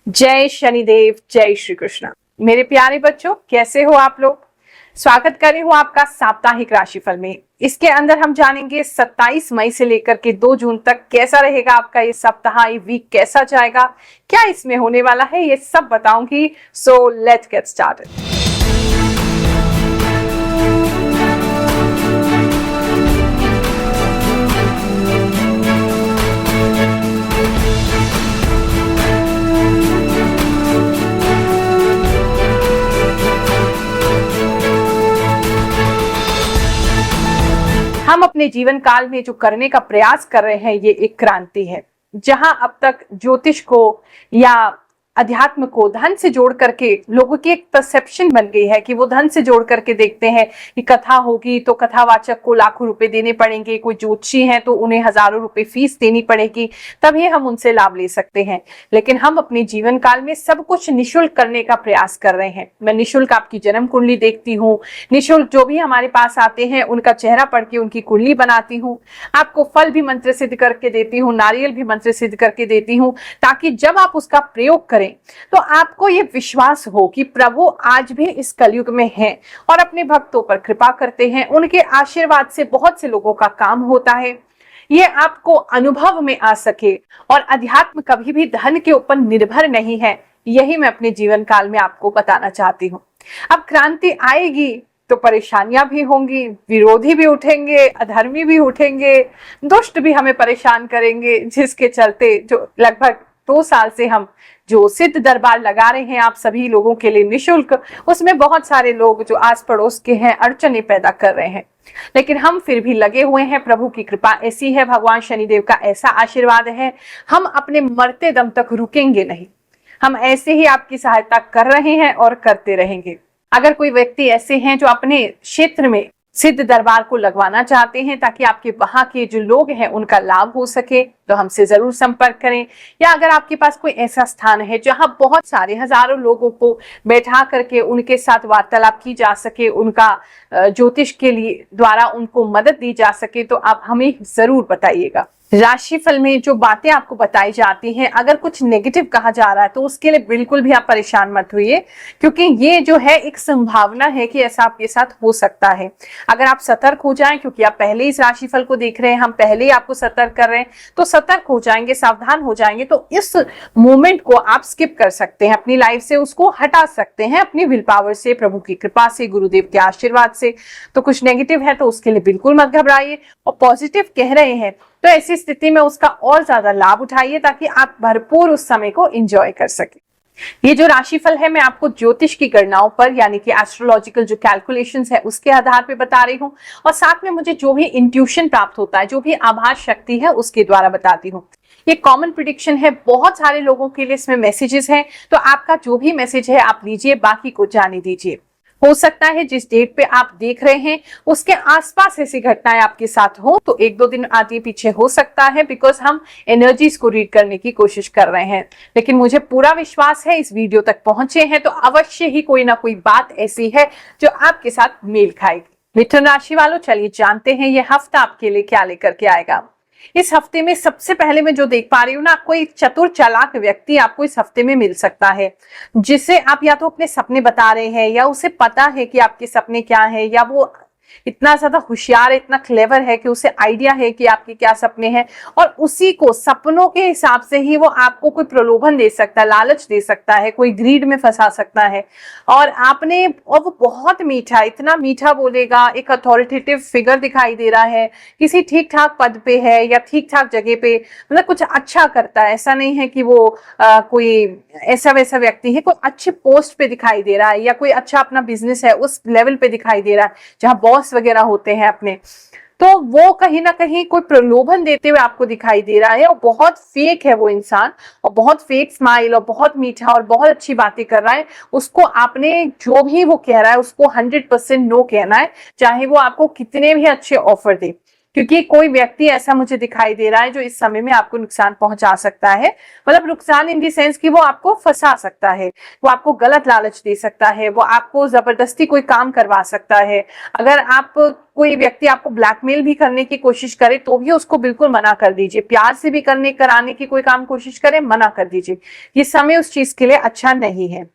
जय शनिदेव, जय श्री कृष्ण। मेरे प्यारे बच्चों, कैसे हो आप लोग। स्वागत कर रही हूँ आपका साप्ताहिक राशिफल में। इसके अंदर हम जानेंगे 27 मई से लेकर के 2 जून तक कैसा रहेगा आपका ये सप्ताह, ये वीक कैसा जाएगा, क्या इसमें होने वाला है, ये सब बताऊंगी। So let's get started. हम अपने जीवन काल में जो करने का प्रयास कर रहे हैं, ये एक क्रांति है। जहां अब तक ज्योतिष को या अध्यात्म को धन से जोड़ करके लोगों की एक परसेप्शन बन गई है कि वो धन से जोड़ करके देखते हैं कि कथा होगी तो कथावाचक को लाखों रुपए देने पड़ेंगे, कोई ज्योतिषी है तो उन्हें हजारों रुपए फीस देनी पड़ेगी, तभी हम उनसे लाभ ले सकते हैं। लेकिन हम अपने जीवन काल में सब कुछ निशुल्क करने का प्रयास कर रहे हैं। मैं निशुल्क आपकी जन्म कुंडली देखती हूँ, निशुल्क जो भी हमारे पास आते हैं उनका चेहरा पढ़ के उनकी कुंडली बनाती हूँ, आपको फल भी मंत्र सिद्ध करके देती हूँ, नारियल भी मंत्र सिद्ध करके देती हूँ, ताकि जब आप उसका प्रयोग करें तो आपको ये विश्वास हो कि प्रभु आज भी इस कलयुग में हैं और अपने भक्तों पर कृपा करते हैं। उनके आशीर्वाद से बहुत से लोगों का काम होता है। ये आपको अनुभव में आ सके। और अध्यात्म कभी भी धन के ऊपर निर्भर नहीं है, यही मैं अपने जीवन काल में आपको बताना चाहती हूँ। अब क्रांति आएगी तो परेशानियां भी होंगी, विरोधी भी उठेंगे, अधर्मी भी उठेंगे, दुष्ट भी हमें परेशान करेंगे, जिसके चलते जो लगभग 2 साल से हम जो सिद्ध दरबार लगा रहे हैं आप सभी लोगों के लिए निशुल्क, उसमें बहुत सारे लोग जो आस पड़ोस के हैं अड़चने पैदा कर रहे हैं। लेकिन हम फिर भी लगे हुए हैं। प्रभु की कृपा ऐसी है, भगवान शनिदेव का ऐसा आशीर्वाद है, हम अपने मरते दम तक रुकेंगे नहीं। हम ऐसे ही आपकी सहायता कर रहे हैं और करते रहेंगे। अगर कोई व्यक्ति ऐसे हैं जो अपने क्षेत्र में सिद्ध दरबार को लगवाना चाहते हैं ताकि आपके वहां के जो लोग हैं उनका लाभ हो सके, तो हमसे जरूर संपर्क करें। या अगर आपके पास कोई ऐसा स्थान है जहां बहुत सारे हजारों लोगों को बैठा करके उनके साथ वार्तालाप की जा सके, उनका ज्योतिष के लिए द्वारा उनको मदद दी जा सके, तो आप हमें जरूर बताइएगा। राशिफल में जो बातें आपको बताई जाती हैं, अगर कुछ नेगेटिव कहा जा रहा है तो उसके लिए बिल्कुल भी आप परेशान मत होइए, क्योंकि ये जो है एक संभावना है कि ऐसा आपके साथ हो सकता है। अगर आप सतर्क हो जाएं, क्योंकि आप पहले इस राशिफल को देख रहे हैं, हम पहले ही आपको सतर्क कर रहे हैं, तो सतर्क हो जाएंगे, सावधान हो जाएंगे, तो इस मोमेंट को आप स्किप कर सकते हैं, अपनी लाइफ से उसको हटा सकते हैं, अपनी विल पावर से, प्रभु की कृपा से, गुरुदेव के आशीर्वाद से। तो कुछ नेगेटिव है तो उसके लिए बिल्कुल मत घबराइए, और पॉजिटिव कह रहे हैं तो ऐसी स्थिति में उसका और ज्यादा लाभ उठाइए ताकि आप भरपूर उस समय को एंजॉय कर सके। ये जो राशिफल है मैं आपको ज्योतिष की गणनाओं पर, यानी कि एस्ट्रोलॉजिकल जो कैलकुलेशंस है उसके आधार पे बता रही हूँ, और साथ में मुझे जो भी इंट्यूशन प्राप्त होता है, जो भी आभास शक्ति है, उसके द्वारा बताती हूँ। ये कॉमन प्रिडिक्शन है, बहुत सारे लोगों के लिए इसमें मैसेजेस हैं, तो आपका जो भी मैसेज है आप लीजिए, बाकी को जाने दीजिए। हो सकता है जिस डेट पे आप देख रहे हैं उसके आसपास ऐसी घटनाएं आपके साथ हो, तो 1-2 दिन आगे पीछे हो सकता है, बिकॉज हम एनर्जीज को रीड करने की कोशिश कर रहे हैं। लेकिन मुझे पूरा विश्वास है इस वीडियो तक पहुंचे हैं तो अवश्य ही कोई ना कोई बात ऐसी है जो आपके साथ मेल खाएगी। मिथुन राशि वालों, चलिए जानते हैं ये हफ्ता आपके लिए क्या लेकर के आएगा। इस हफ्ते में सबसे पहले मैं जो देख पा रही हूँ ना, कोई चतुर चालाक व्यक्ति आपको इस हफ्ते में मिल सकता है, जिसे आप या तो अपने सपने बता रहे हैं, या उसे पता है कि आपके सपने क्या है, या वो इतना ज्यादा होशियार है, इतना क्लेवर है कि उसे आइडिया है कि आपके क्या सपने हैं, और उसी को सपनों के हिसाब से ही वो आपको कोई प्रलोभन दे सकता है, लालच दे सकता है, कोई ग्रीड में फंसा सकता है। और वो बहुत मीठा, इतना मीठा बोलेगा, एक अथॉरिटेटिव फिगर दिखाई दे रहा है, किसी ठीक ठाक पद पे है या ठीक ठाक जगह पे, मतलब कुछ अच्छा करता है। ऐसा नहीं है कि वो कोई ऐसा वैसा व्यक्ति है, कोई अच्छे पोस्ट पे दिखाई दे रहा है, या कोई अच्छा अपना बिजनेस है उस लेवल पे दिखाई दे रहा है जहां बॉस वगैरह होते हैं अपने, तो वो कहीं ना कहीं कोई प्रलोभन देते हुए आपको दिखाई दे रहा है। और बहुत फेक है वो इंसान, और बहुत फेक स्माइल, और बहुत मीठा और बहुत अच्छी बातें कर रहा है। उसको आपने जो भी वो कह रहा है उसको 100% नो कहना है, चाहे वो आपको कितने भी अच्छे ऑफर दे। क्योंकि कोई व्यक्ति ऐसा मुझे दिखाई दे रहा है जो इस समय में आपको नुकसान पहुंचा सकता है। मतलब नुकसान इन दी सेंस कि वो आपको फंसा सकता है, वो आपको गलत लालच दे सकता है, वो आपको जबरदस्ती कोई काम करवा सकता है। अगर आप कोई व्यक्ति आपको ब्लैकमेल भी करने की कोशिश करे तो भी उसको बिल्कुल मना कर दीजिए। प्यार से भी कराने की कोई काम कोशिश करे, मना कर दीजिए। ये समय उस चीज के लिए अच्छा नहीं है।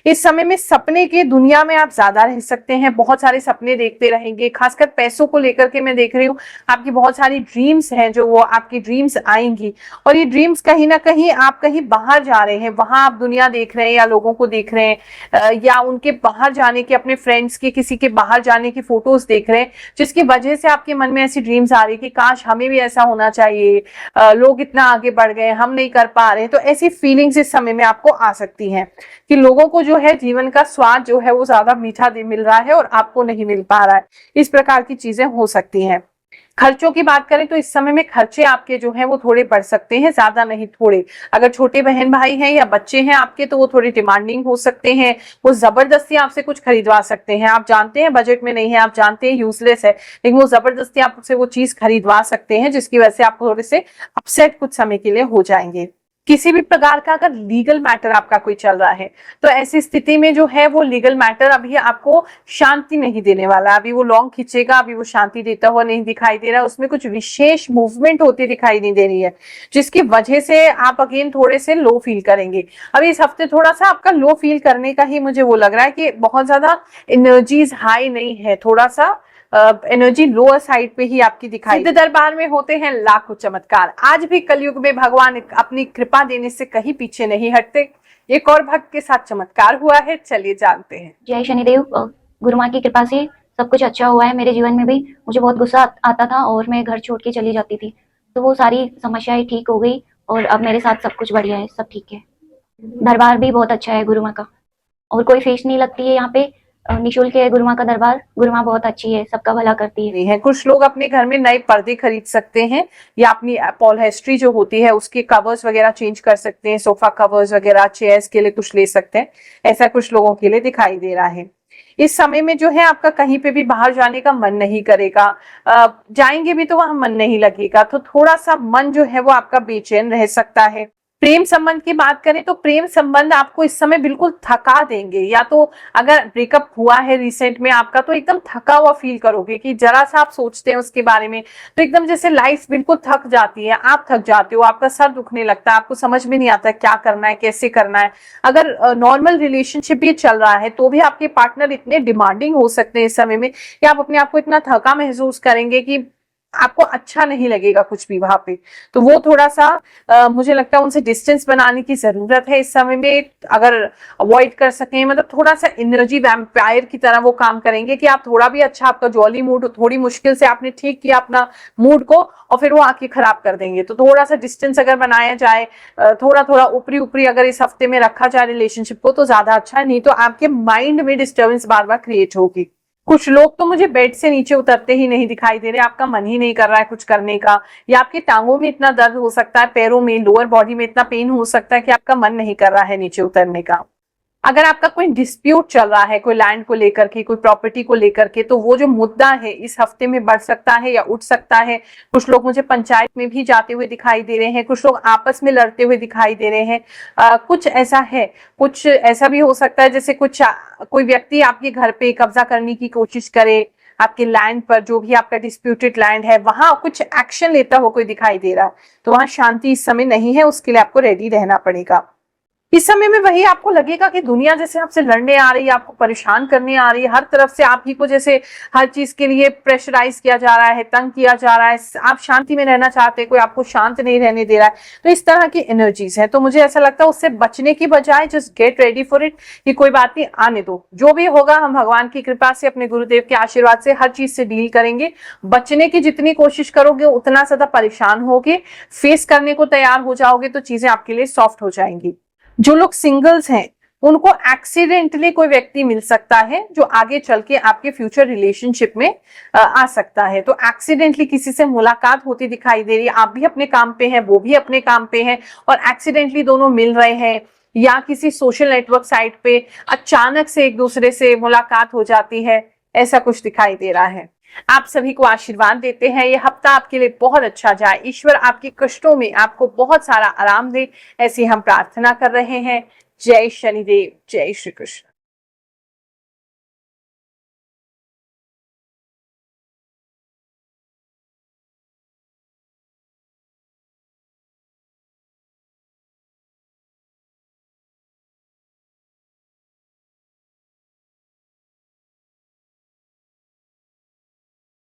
इस समय में सपने की दुनिया में आप ज्यादा रह सकते हैं, बहुत सारे सपने देखते रहेंगे। खासकर पैसों को लेकर के मैं देख रही हूँ, आपकी बहुत सारी ड्रीम्स हैं जो वो आपकी ड्रीम्स आएंगी, और ये ड्रीम्स कहीं ना कहीं आप कहीं बाहर जा रहे हैं, वहां आप दुनिया देख रहे हैं या लोगों को देख रहे हैं, या उनके बाहर जाने के, अपने फ्रेंड्स के किसी के बाहर जाने की फोटोज देख रहे हैं, जिसकी वजह से आपके मन में ऐसी ड्रीम्स आ रही कि काश हमें भी ऐसा होना चाहिए, लोग इतना आगे बढ़ गए, हम नहीं कर पा रहे। तो ऐसी फीलिंग्स इस समय में आपको आ सकती हैं कि लोगों को जो है जीवन का स्वाद जो है वो ज्यादा मीठा मिल रहा है और आपको नहीं मिल पा रहा है। इस प्रकार की चीजें हो सकती हैं। खर्चों की बात करें तो इस समय में खर्चे आपके जो हैं वो थोड़े बढ़ सकते हैं, ज्यादा नहीं, थोड़े। अगर छोटे बहन भाई हैं या बच्चे हैं आपके तो वो थोड़े डिमांडिंग हो सकते हैं, वो जबरदस्ती आपसे कुछ खरीदवा सकते हैं। आप जानते हैं बजट में नहीं है, आप जानते हैं यूजलेस है, लेकिन वो जबरदस्ती आपसे वो चीज खरीदवा सकते हैं, जिसकी वजह से आप थोड़े से अपसेट कुछ समय के लिए हो जाएंगे। किसी भी प्रकार का अगर लीगल मैटर आपका कोई चल रहा है तो ऐसी स्थिति में जो है वो लीगल मैटर अभी आपको शांति नहीं देने वाला। अभी वो लॉन्ग खींचेगा, अभी वो शांति देता हुआ नहीं दिखाई दे रहा, उसमें कुछ विशेष मूवमेंट होती दिखाई नहीं दे रही है, जिसकी वजह से आप अगेन थोड़े से लो फील करेंगे। अभी इस हफ्ते थोड़ा सा आपका लो फील करने का ही मुझे वो लग रहा है कि बहुत ज्यादा एनर्जीज हाई नहीं है, थोड़ा सा एनर्जी लोअर साइड पे ही आपकी दिखाई। सिद्ध दरबार में होते हैं लाखों चमत्कार। आज भी कलयुग में भगवान अपनी कृपा देने से कहीं पीछे नहीं हटते। एक और भक्त के साथ चमत्कार हुआ है, चलिए जानते हैं। जय शनिदेव। गुरु माँ की कृपा से सब कुछ अच्छा हुआ है। मेरे जीवन में भी मुझे बहुत गुस्सा आता था और मैं घर छोड़ के चली जाती थी, तो वो सारी समस्याएं ठीक हो गई और अब मेरे साथ सब कुछ बढ़िया है, सब ठीक है। दरबार भी बहुत अच्छा है गुरु माँ का, और कोई फीस नहीं लगती है यहाँ पे, निःशुल्क है गुरु माँ का दरबार। गुरु माँ बहुत अच्छी है, सबका भला करती है। कुछ लोग अपने घर में नए पर्दे खरीद सकते हैं या अपनी पॉलिएस्ट्री जो होती है उसके कवर्स वगैरह चेंज कर सकते हैं, सोफा कवर्स वगैरह, चेयर्स के लिए कुछ ले सकते हैं, ऐसा कुछ लोगों के लिए दिखाई दे रहा है। इस समय में जो है आपका कहीं पे भी बाहर जाने का मन नहीं करेगा, जाएंगे भी तो वहां मन नहीं लगेगा, तो थोड़ा सा मन जो है वो आपका बेचैन रह सकता है। प्रेम संबंध की बात करें तो प्रेम संबंध आपको इस समय बिल्कुल थका देंगे, या तो अगर ब्रेकअप हुआ है रिसेंट में आपका तो एकदम थका हुआ फील करोगे कि जरा सा आप सोचते हैं उसके बारे में तो एकदम जैसे लाइफ बिल्कुल थक जाती है, आप थक जाते हो, आपका सर दुखने लगता है, आपको समझ में नहीं आता क्या करना है, कैसे करना है। अगर नॉर्मल रिलेशनशिप भी चल रहा है तो भी आपके पार्टनर इतने डिमांडिंग हो सकते हैं इस समय में कि आप अपने आप को इतना थका महसूस करेंगे कि आपको अच्छा नहीं लगेगा कुछ भी वहां पे। तो वो थोड़ा सा मुझे लगता है उनसे डिस्टेंस बनाने की जरूरत है इस समय में, अगर अवॉइड कर सकें। मतलब थोड़ा सा एनर्जी वैम्पायर की तरह वो काम करेंगे कि आप थोड़ा भी अच्छा, आपका जॉली मूड थोड़ी मुश्किल से आपने ठीक किया अपना मूड को और फिर वो आके खराब कर देंगे। तो थोड़ा सा डिस्टेंस अगर बनाया जाए, थोड़ा थोड़ा ऊपरी ऊपरी अगर इस हफ्ते में रखा जाए रिलेशनशिप को तो ज्यादा अच्छा है, नहीं तो आपके माइंड में डिस्टर्बेंस बार बार क्रिएट होगी। कुछ लोग तो मुझे बेड से नीचे उतरते ही नहीं दिखाई दे रहे, आपका मन ही नहीं कर रहा है कुछ करने का, या आपकी टांगों में इतना दर्द हो सकता है, पैरों में, लोअर बॉडी में इतना पेन हो सकता है कि आपका मन नहीं कर रहा है नीचे उतरने का। अगर आपका कोई डिस्प्यूट चल रहा है, कोई लैंड को लेकर के, कोई प्रॉपर्टी को लेकर के, तो वो जो मुद्दा है इस हफ्ते में बढ़ सकता है या उठ सकता है। कुछ लोग मुझे पंचायत में भी जाते हुए दिखाई दे रहे हैं, कुछ लोग आपस में लड़ते हुए दिखाई दे रहे हैं। कुछ ऐसा है, कुछ ऐसा भी हो सकता है जैसे कोई व्यक्ति आपके घर पे कब्जा करने की कोशिश करे, आपके लैंड पर, जो भी आपका डिस्प्यूटेड लैंड है वहां कुछ एक्शन लेता हुआ कोई दिखाई दे रहा है। तो वहां शांति इस समय नहीं है, उसके लिए आपको रेडी रहना पड़ेगा। इस समय में वही आपको लगेगा कि दुनिया जैसे आपसे लड़ने आ रही है, आपको परेशान करने आ रही है, हर तरफ से आप ही को जैसे हर चीज के लिए प्रेशराइज किया जा रहा है, तंग किया जा रहा है, आप शांति में रहना चाहते हैं, कोई आपको शांत नहीं रहने दे रहा है। तो इस तरह की एनर्जीज है, तो मुझे ऐसा लगता है उससे बचने की बजाय just get ready for it, कि कोई बात नहीं, आने दो, जो भी होगा हम भगवान की कृपा से, अपने गुरुदेव के आशीर्वाद से हर चीज से डील करेंगे। बचने की जितनी कोशिश करोगे उतना ज्यादा परेशान होगे, फेस करने को तैयार हो जाओगे तो चीजें आपके लिए सॉफ्ट हो जाएंगी। जो लोग सिंगल्स हैं उनको एक्सीडेंटली कोई व्यक्ति मिल सकता है जो आगे चल के आपके फ्यूचर रिलेशनशिप में आ सकता है। तो एक्सीडेंटली किसी से मुलाकात होती दिखाई दे रही है, आप भी अपने काम पे हैं, वो भी अपने काम पे हैं, और एक्सीडेंटली दोनों मिल रहे हैं, या किसी सोशल नेटवर्क साइट पे अचानक से एक दूसरे से मुलाकात हो जाती है, ऐसा कुछ दिखाई दे रहा है। आप सभी को आशीर्वाद देते हैं ये हफ्ता आपके लिए बहुत अच्छा जाए, ईश्वर आपके कष्टों में आपको बहुत सारा आराम दे, ऐसी हम प्रार्थना कर रहे हैं। जय शनिदेव, जय श्री कृष्ण।